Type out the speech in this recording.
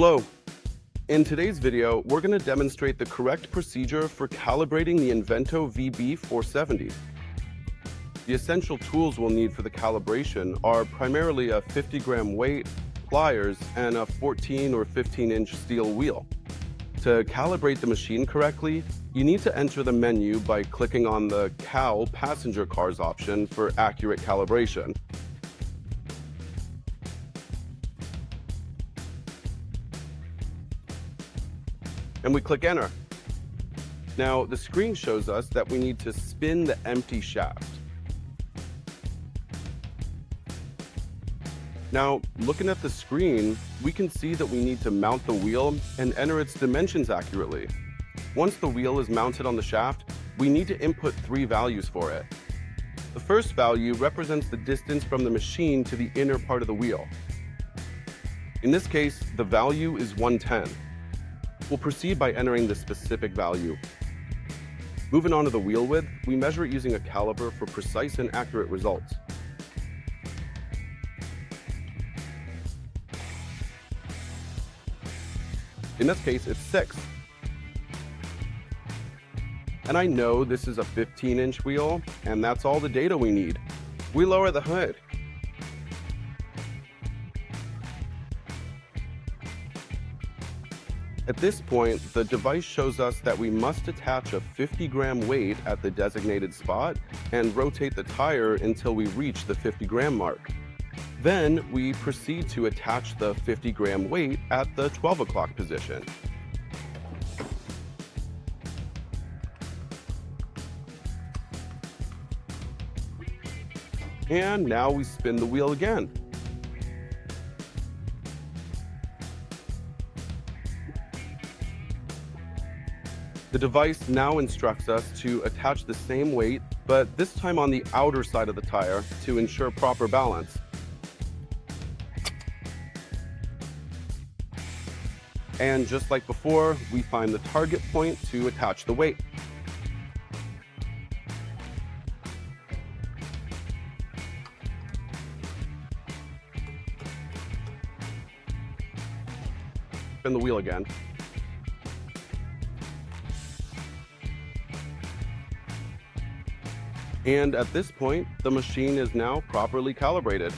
Hello. In today's video, we're going to demonstrate the correct procedure for calibrating the INVENTO VB 470. The essential tools we'll need for the calibration are primarily a 50-gram weight, pliers, and a 14 or 15-inch steel wheel. To calibrate the machine correctly, you need to enter the menu by clicking on the Cal Passenger Cars option for accurate calibration. And we click Enter. Now, the screen shows us that we need to spin the empty shaft. Now, looking at the screen, we can see that we need to mount the wheel and enter its dimensions accurately. Once the wheel is mounted on the shaft, we need to input 3 values for it. The first value represents the distance from the machine to the inner part of the wheel. In this case, the value is 110. We'll proceed by entering the specific value. Moving on to the wheel width, we measure it using a caliper for precise and accurate results. In this case, it's 6. And I know this is a 15-inch wheel, and that's all the data we need. We lower the hood. At this point, the device shows us that we must attach a 50-gram weight at the designated spot and rotate the tire until we reach the 50-gram mark. Then we proceed to attach the 50-gram weight at the 12 o'clock position. And now we spin the wheel again. The device now instructs us to attach the same weight, but this time on the outer side of the tire to ensure proper balance. And just like before, we find the target point to attach the weight. Spin the wheel again. And at this point, the machine is now properly calibrated.